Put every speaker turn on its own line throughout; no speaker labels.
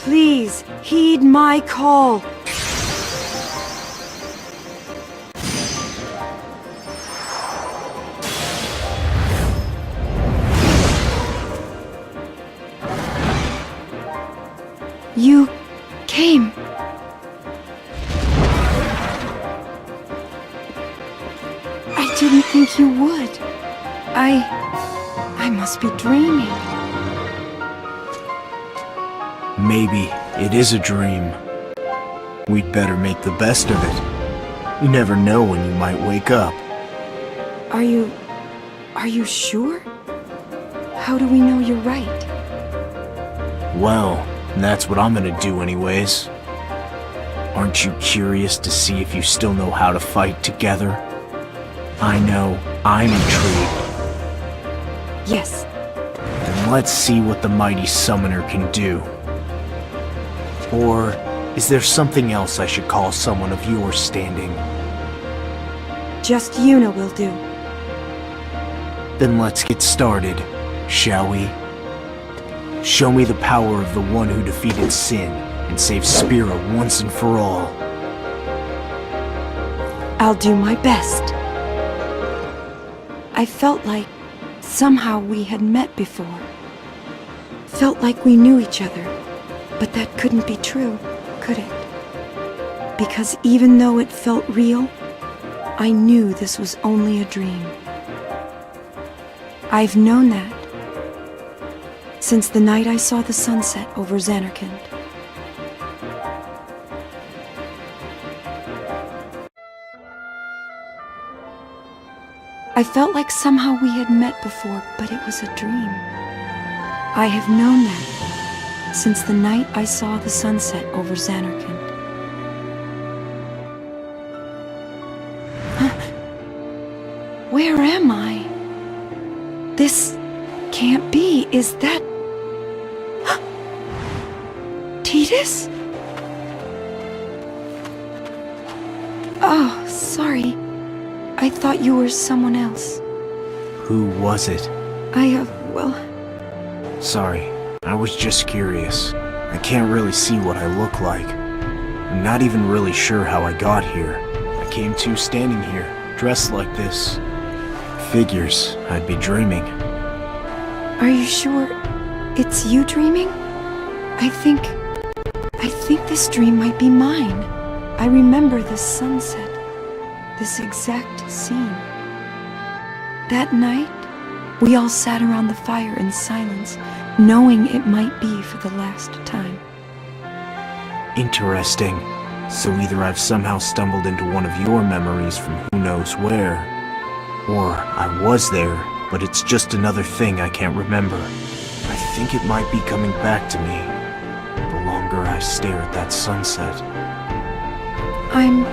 Please, heed my call. You came. I didn't think you would. I must be dreaming.
Maybe it is a dream. We'd better make the best of it. You never know when you might wake up.
Are you sure? How do we know you're right?
Well, that's what I'm gonna do anyways. Aren't you curious to see if you still know how to fight together? I know, I'm intrigued.
Yes.
Then let's see what the mighty summoner can do. Or is there something else I should call someone of your standing?
Just Yuna will do.
Then let's get started, shall we? Show me the power of the one who defeated sin and saved Spira once and for all.
I'll do my best. I felt like somehow we had met before. Felt like we knew each other, but that couldn't be true, could it? Because even though it felt real, I knew this was only a dream. I've known that since the night I saw the sunset over Xanarkand. I felt like somehow we had met before, but it was a dream. I have known that since the night I saw the sunset over Xanarkand. Huh? Where am I? This can't be. Is that... Tidus? Oh, sorry. I thought you were someone else.
Who was it?
Well...
Sorry, I was just curious. I can't really see what I look like. I'm not even really sure how I got here. I came to standing here, dressed like this. Figures I'd be dreaming.
Are you sure it's you dreaming? I think this dream might be mine. I remember this sunset, this exact scene. That night, we all sat around the fire in silence, knowing it might be for the last time.
Interesting. So either I've somehow stumbled into one of your memories from who knows where, or I was there, but it's just another thing I can't remember. I think it might be coming back to me the longer I stare at that sunset.
I'm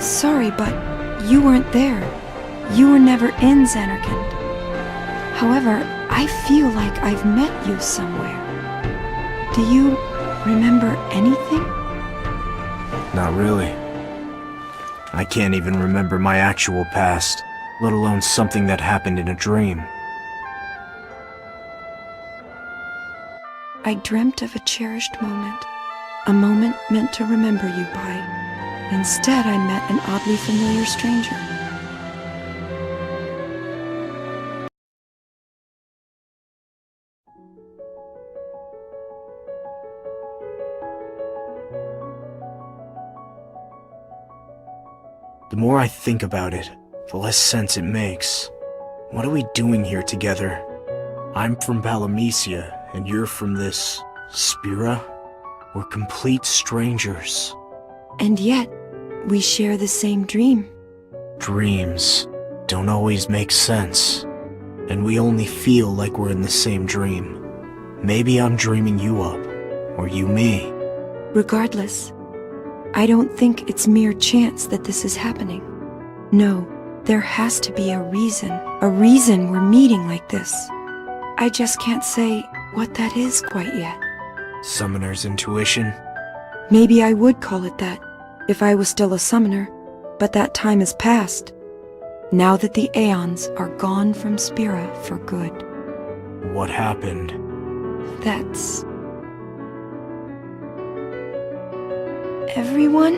sorry, but you weren't there. You were never in Xanarkand. However, I feel like I've met you somewhere. Do you remember anything?
Not really. I can't even remember my actual past, let alone something that happened in a dream.
I dreamt of a cherished moment, a moment meant to remember you by. Instead, I met an oddly familiar stranger.
The more I think about it, the less sense it makes. What are we doing here together? I'm from Palamecia, and you're from this... Spira? We're complete strangers.
And yet, we share the same dream.
Dreams don't always make sense, and we only feel like we're in the same dream. Maybe I'm dreaming you up, or you me.
Regardless, I don't think it's mere chance that this is happening. No, there has to be a reason we're meeting like this. I just can't say what that is quite yet.
Summoner's intuition?
Maybe I would call it that, if I was still a summoner, but that time has passed. Now that the Aeons are gone from Spira for good.
What happened?
That's... Everyone?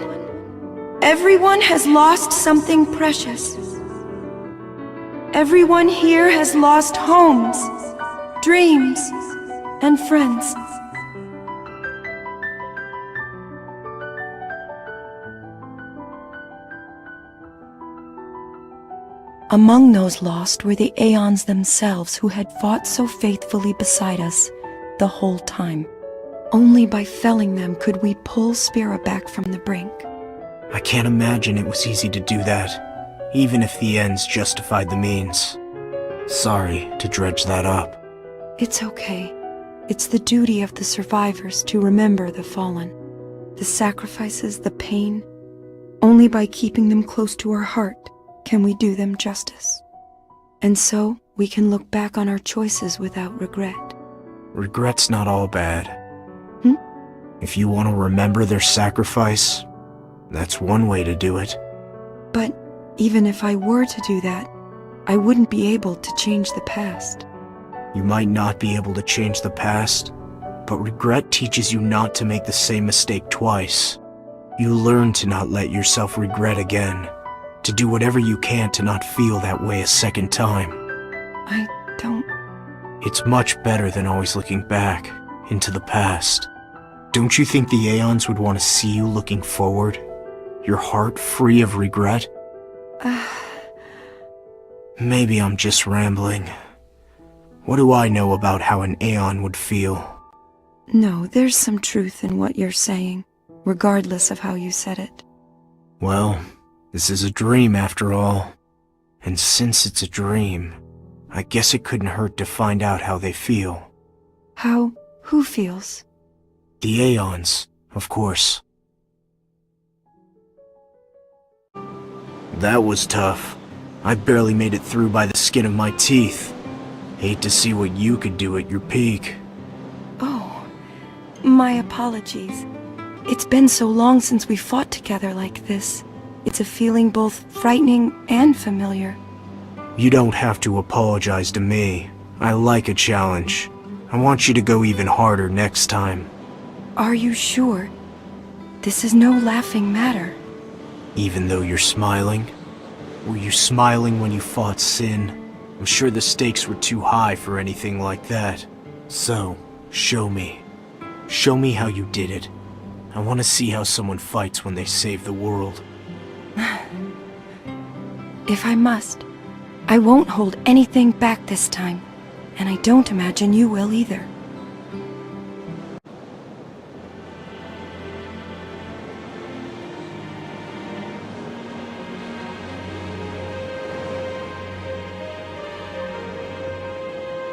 Everyone has lost something precious. Everyone here has lost homes, dreams, and friends. Among those lost were the Aeons themselves who had fought so faithfully beside us the whole time. Only by felling them could we pull Spira back from the brink.
I can't imagine it was easy to do that, even if the ends justified the means. Sorry to dredge that up.
It's okay. It's the duty of the survivors to remember the fallen. The sacrifices, the pain. Only by keeping them close to our heart can we do them justice. And so, we can look back on our choices without regret.
Regret's not all bad.
Hmm?
If you want to remember their sacrifice, that's one way to do it.
But even if I were to do that, I wouldn't be able to change the past.
You might not be able to change the past, but regret teaches you not to make the same mistake twice. You learn to not let yourself regret again, to do whatever you can to not feel that way a second time.
I don't...
It's much better than always looking back into the past. Don't you think the Aeons would want to see you looking forward? Your heart free of regret? Maybe I'm just rambling. What do I know about how an Aeon would feel?
No, there's some truth in what you're saying, regardless of how you said it.
Well, this is a dream after all. And since it's a dream, I guess it couldn't hurt to find out how they feel.
How? Who feels?
The Aeons, of course. That was tough. I barely made it through by the skin of my teeth. Hate to see what you could do at your peak.
Oh, my apologies. It's been so long since we fought together like this. It's a feeling both frightening and familiar.
You don't have to apologize to me. I like a challenge. I want you to go even harder next time.
Are you sure? This is no laughing matter.
Even though you're smiling? Were you smiling when you fought Sin? I'm sure the stakes were too high for anything like that. So, show me. Show me how you did it. I want to see how someone fights when they save the world.
If I must, I won't hold anything back this time, and I don't imagine you will either.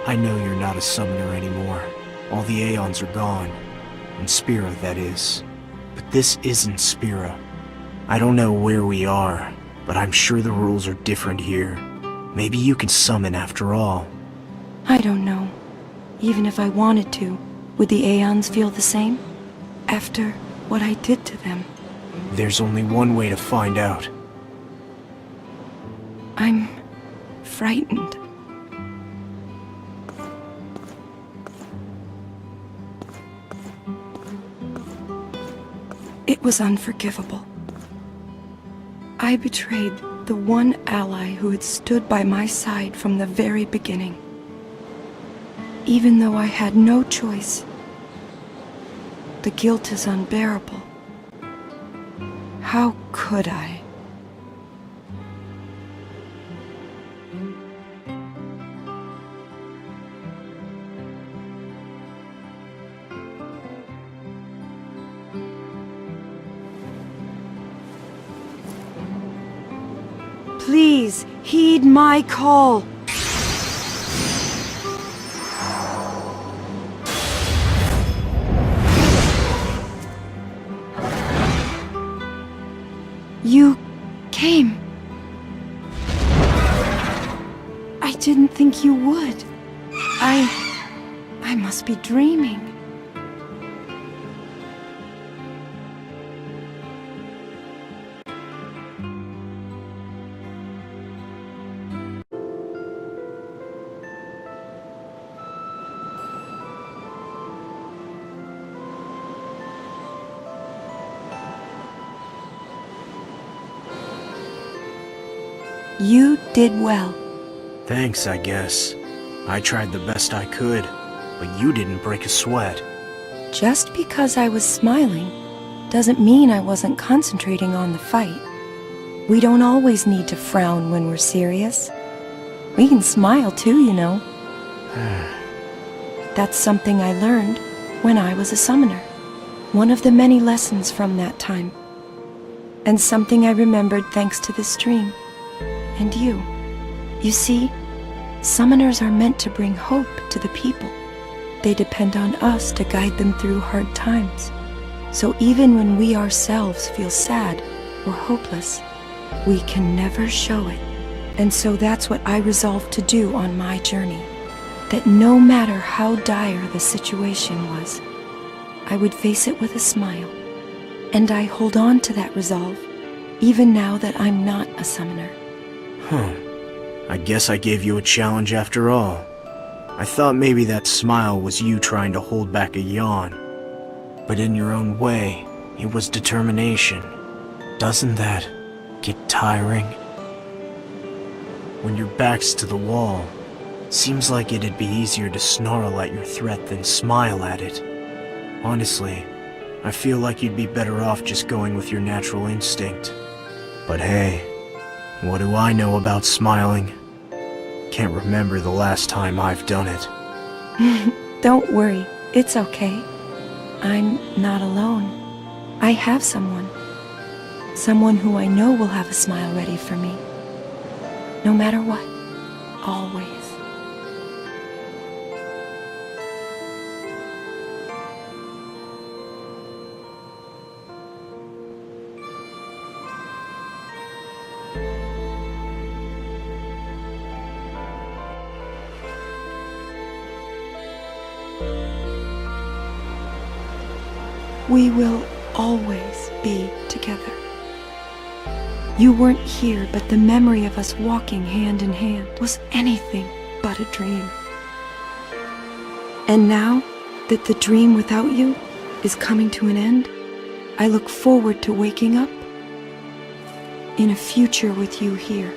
I know you're not a summoner anymore. All the Aeons are gone. And Spira, that is. But this isn't Spira. I don't know where we are, but I'm sure the rules are different here. Maybe you can summon after all.
I don't know. Even if I wanted to, would the Aeons feel the same? After what I did to them?
There's only one way to find out.
I'm frightened. It was unforgivable. I betrayed the one ally who had stood by my side from the very beginning. Even though I had no choice, the guilt is unbearable. How could I? Please, heed my call. You came. I didn't think you would. I must be dreaming. You did well.
Thanks, I guess. I tried the best I could, but you didn't break a sweat.
Just because I was smiling doesn't mean I wasn't concentrating on the fight. We don't always need to frown when we're serious. We can smile too, you know. That's something I learned when I was a summoner. One of the many lessons from that time. And something I remembered thanks to this dream. And you. You see, summoners are meant to bring hope to the people. They depend on us to guide them through hard times. So even when we ourselves feel sad or hopeless, we can never show it. And so that's what I resolved to do on my journey. That no matter how dire the situation was, I would face it with a smile. And I hold on to that resolve, even now that I'm not a summoner.
I guess I gave you a challenge after all. I thought maybe that smile was you trying to hold back a yawn. But in your own way, it was determination. Doesn't that get tiring? When your back's to the wall, seems like it'd be easier to snarl at your threat than smile at it. Honestly, I feel like you'd be better off just going with your natural instinct. But hey, what do I know about smiling? Can't remember the last time I've done it.
Don't worry, it's okay. I'm not alone. I have someone. Someone who I know will have a smile ready for me. No matter what. Always. We will always be together. You weren't here, but the memory of us walking hand in hand was anything but a dream. And now that the dream without you is coming to an end, I look forward to waking up in a future with you here.